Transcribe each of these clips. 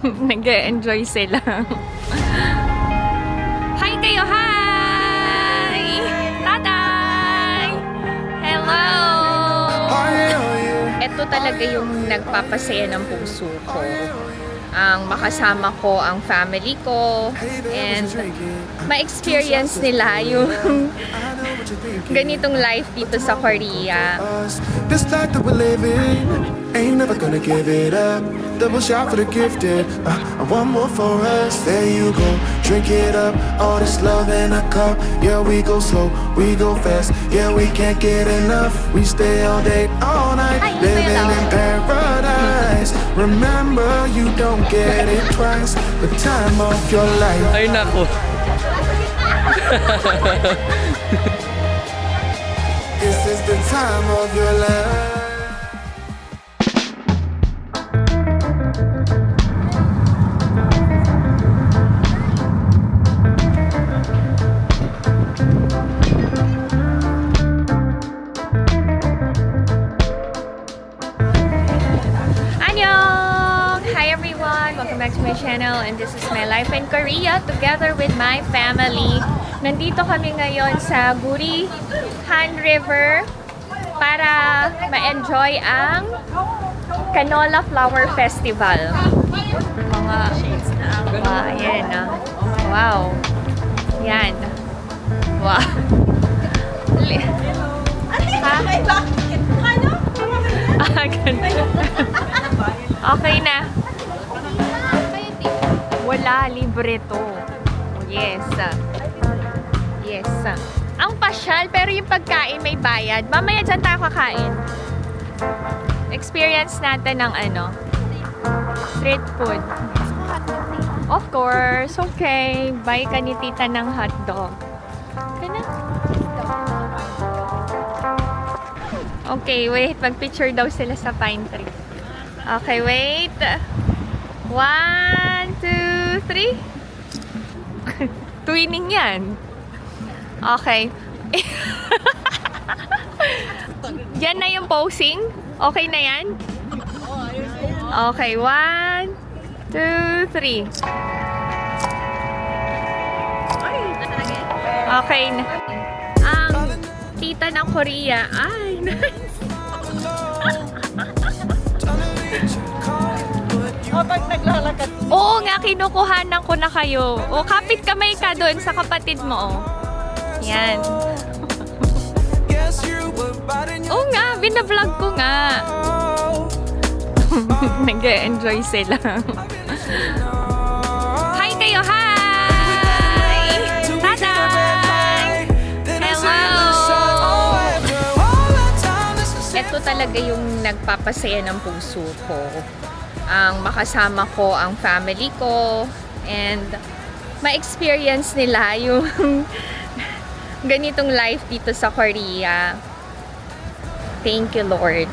Nag-e-enjoy sila. Hi kayo! Hi! Tatay! Hello! Ito talaga yung nagpapasaya ng puso ko. Ang makasama ko ang family ko and ma-experience nila yung ganitong life dito sa Korea. This life that we're living, ain't never gonna give it up. Double shot for the gifted, and one more for us. There you go, drink it up. All this love in a cup. Yeah, we go slow, we go fast. Yeah, we can't get enough. We stay all day, all night, living in paradise. Remember, you don't get it twice. The time of your life. Ay nako. This is the time of your life. Annyeong! Hi everyone! Welcome back to my channel and this is my life in Korea together with my family. Nandito kami ngayon sa Guri Han River para ma-enjoy ang Canola Flower Festival. Mga ayan ah. Wow. Yan. Wow. Ha? Ah, ganun. Okay na. Wala, libre to. Yes. Yes. Ang pasyal, pero yung pagkain may bayad. Mamaya dyan tayo kakain. Experience natin ng street food. Of course. Okay. Buy ka ni tita ng hotdog. Kana? Okay, wait. Mag-picture daw sila sa pine tree. Okay, wait. 1, 2, 3. Twinning yan. Okay. Yan na yung posing? Okay na yan? Okay, 1, 2, 3. Okay na. Ang tita ng Korea. Ay, nice. Pag naglalakad. Oo nga, kinukuhanan ko na kayo. O, kapit kamay ka doon sa kapatid mo. Yan. Oo nga, binablog ko nga. Nag-e-enjoy sila. Hi kayo, hi! Tatay! Hello! Ito talaga yung nagpapasaya ng puso ko. Ang makasama ko ang family ko and ma-experience nila yung ganitong life dito sa Korea. Thank you, Lord.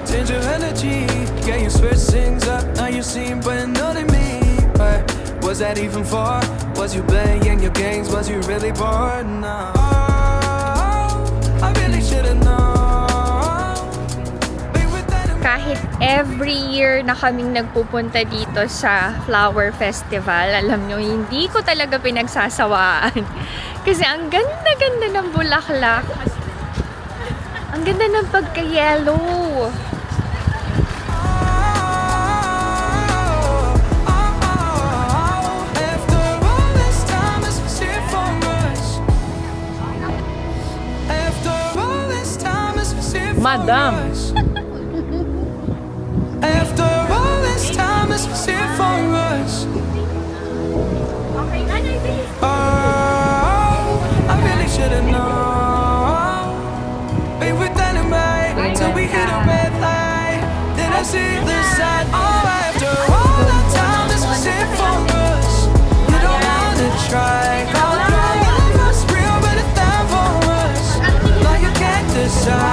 Change your energy, yeah, you switch things up. Now you seem brand new to me. But was that even for? Was you playing your games? Was you really bored? No. I really should've known. Kahit every year na kaming nagpupunta dito sa Flower Festival, alam nyo, hindi ko talaga pinagsasawaan. Kasi ang ganda-ganda ng bulaklak. Ang ganda ng pagka-yellow. Madam! After all this time, it's here for us. Oh, I really should've known. Be with dynamite till we hit a red light. Then I see the side. Oh, after all that time, this was here for us. You don't wanna try. All love was real, but it's time for us. Now you can't decide.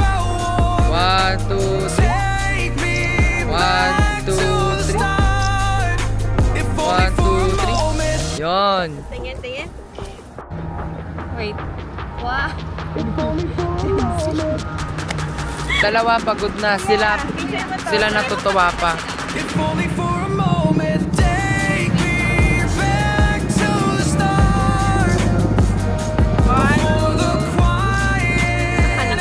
felt warm. 1, 2, 3. Take me 1, back 2, to the 3. start. If only 1, for 2, a 3. moment. Yon. Tingin, tingin. Wait. Wow. Dalawa pagod na. Sila natutuwa pa. If only for a moment. Take me back to the start. For the quiet and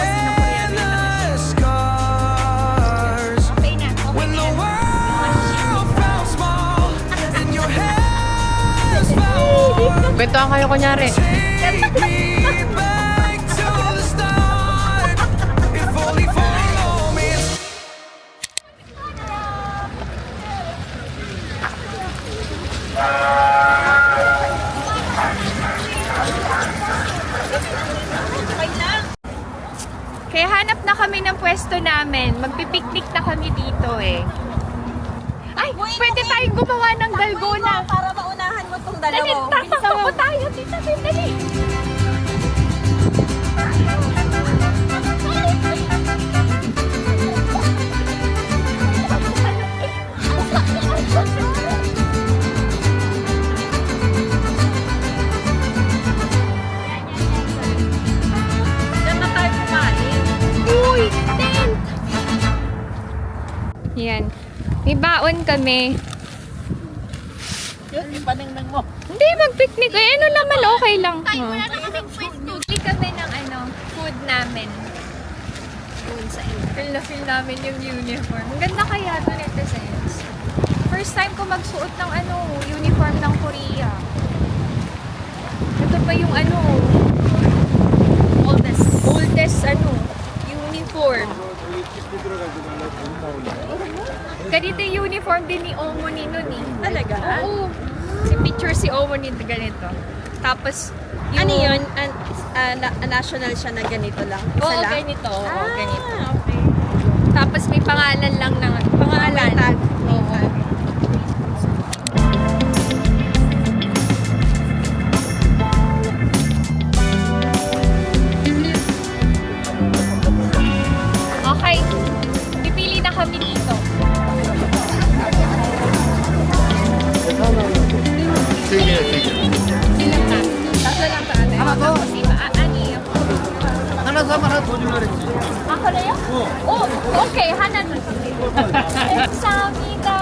the scars. Okay na. Okay When na the yan. world felt small and your hands felt warm. Kwentuhan kayo kunyari. Take me back to the start. If only for a moment. Kaya hanap na kami ng pwesto namin. Magpipiknik na kami dito eh. Ay, pwede tayong gumawa ng dalgona. Para maunahan mo tong Dali, dalawa. tatakbo po tayo. Tita, dali. Diyan na tayo kumain. Uy, tent! Yan. May baon kami. Yun, ipaningnang mo. Hindi, mag-picnic. Eh, ano naman, okay lang. Tayo wala na kaming pwesto. Bili kami ng food namin. Doon sa feel na feel namin yung uniform. Ang ganda kaya doon ito, Sense. First time ko magsuot ng uniform ng Korea. Ito pa yung oldest uniform. Ganito yung uniform din ni Omoni nun eh. Talaga? Oo. Si picture si Omoni ganito. Tapos, Ano yun? National siya na ganito lang? Isa Oo, lang? ganito. Oo, ganito. Okay. Tapos may pangalan lang ng pangalan. Tag. Oo. Okay. Pipili na kami dito. Ilan na? Tatlo lang pa ate. Ano to? Ani ako. Ako na yun? Oh, okay. Hanan. 감사합니다.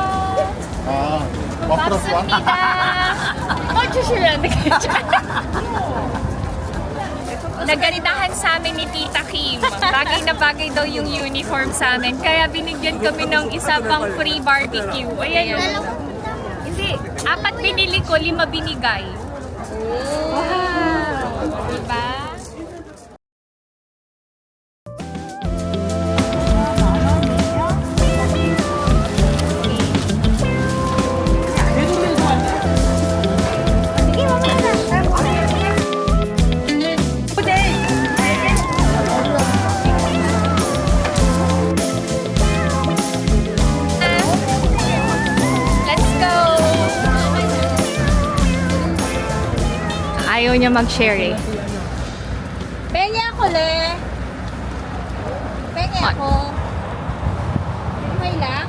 고맙습니다. 주시면 Nagandahan sa amin ni Tita Kim. Bagay na bagay daw yung uniform sa amin. Kaya binigyan kami ng isa pang free barbecue. Ayan yun. Hindi. 4 binili ko, 5 binigay. Wow! Diba? Sige, mamaya na. Let's go! Ayaw niya mag-share eh. Pengi ako, Le. Pengi ako. Okay lang?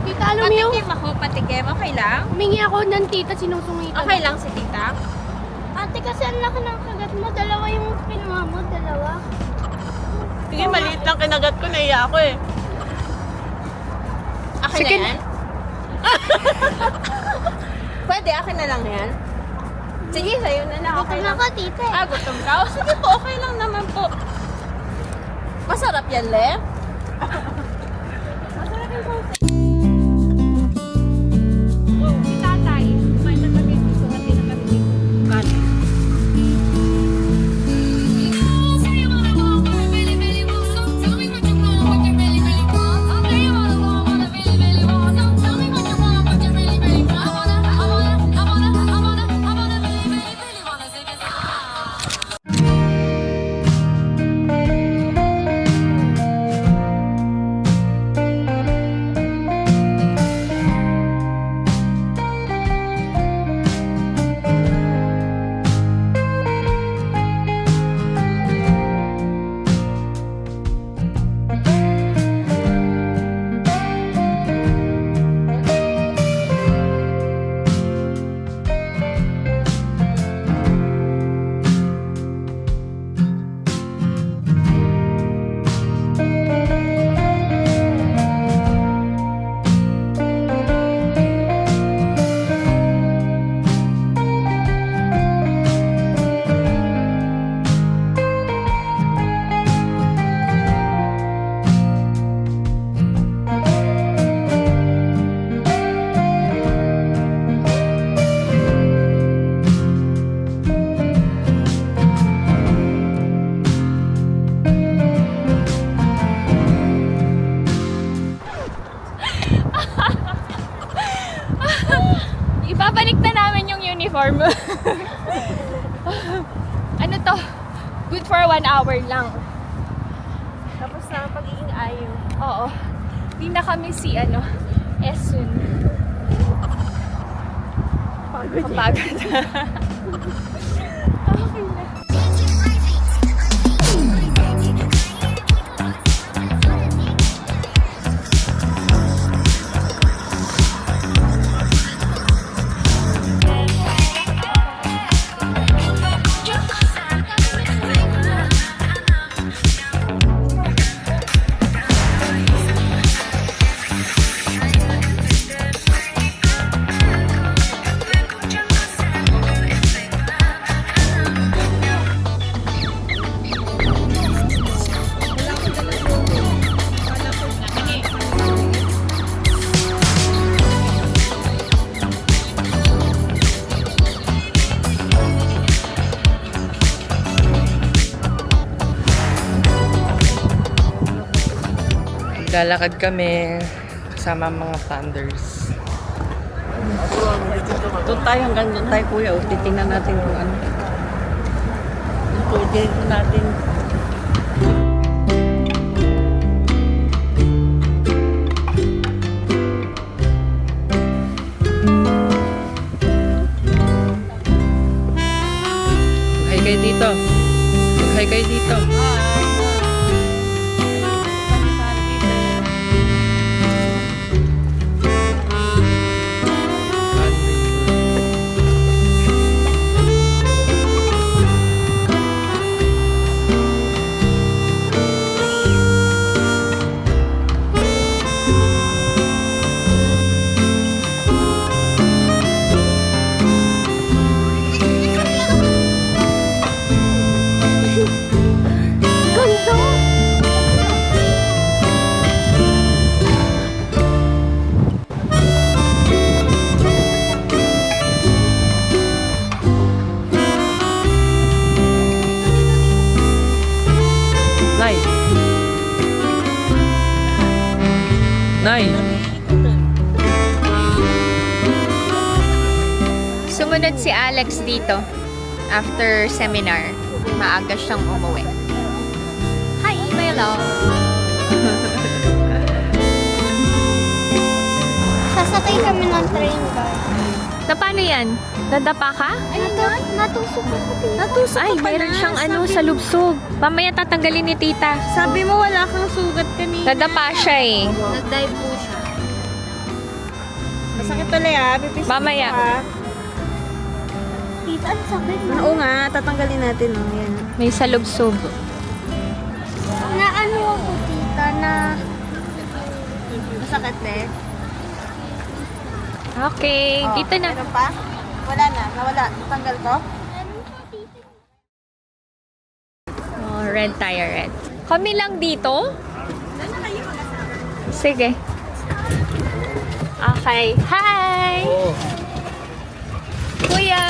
Tita, alam mo yung Patikim ako, patikim. Okay lang? humingi ako ng tita, sinusungi ka. Okay lang si tita? Ate, kasi ang laki ng kagat mo. Dalawa yung pinuha mo, dalawa. Sige, maliit lang kinagat ko. Naiya ako eh. Akin na yan? Pwede, akin na lang yan. Sige, sa'yo na lang. Okay Gutom lang. ako, tita. Ah, gutom ka? O, sige po, okay lang naman po. Masarap yan, Le? Si tatay, kumain na kami. Gusto natin na kami. Ibabalik na namin yung uniform. Ano to? Good for 1 hour lang. Tapos na ang pagiging ayaw. Oo. Hindi na kami si Esun. Pagod. Lalakad kami kasama mga Thunders. Doon tayo, hanggang doon tayo, kuya. O, titingnan natin kung ano. Pwede natin. Mag-hi kayo dito. Mag-hi kayo dito. Sumunod si Alex dito. After seminar, maaga siyang umuwi. Hi, my love! Sasakay kami ng train, guys. Na paano yan? Nadapa ka? Natusok ako dito. Natusok Ay, ka pa meron na. siyang ano Sabi- sa lubsob. Mamaya tatanggalin ni tita. Sabi mo wala kang sugat kanina. Nadapa siya eh. Nag-dive po siya. Masakit tuloy Pipis Mamaya. Tita, ang sakit na. Oo nga, tatanggalin natin. Oh. Yan. May sa lubsob. Na ano ako, tita, na... Masakit eh. Okay, dito na. Meron pa? Wala na. Nawala. Tatanggal ko? Oh, red tayo, red. Kami lang dito? Sige. Okay. Hi! Kuya!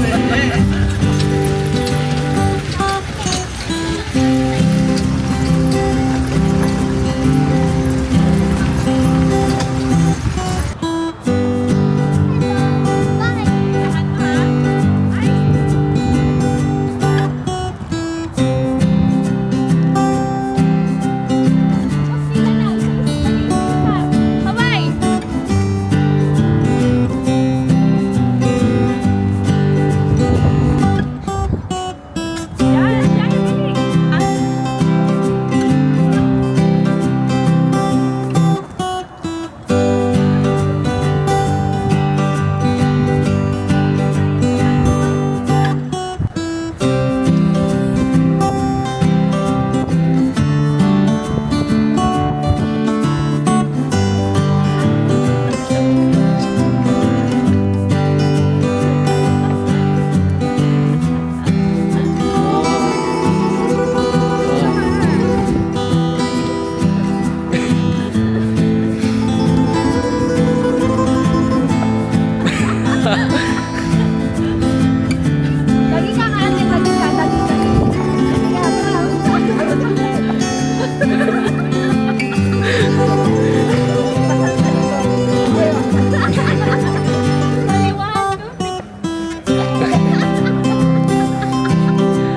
Bye-bye!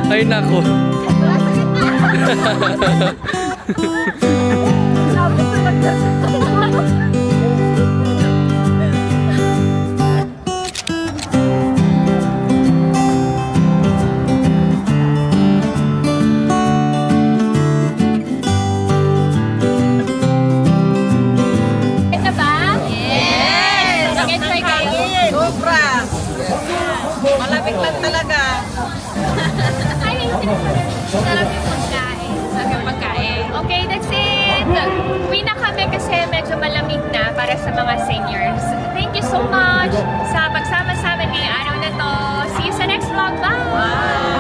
Ay, nako. Ito ba? Yes! Nag-enjoy kayo? Sobra! Malamig lang talaga. Sarap yung pagkain. Sarap yung pagkain. Okay, that's it. Uwi na kami kasi medyo malamig na para sa mga seniors. Thank you so much sa pagsama sa amin ngayong araw na to. See you sa next vlog. Bye!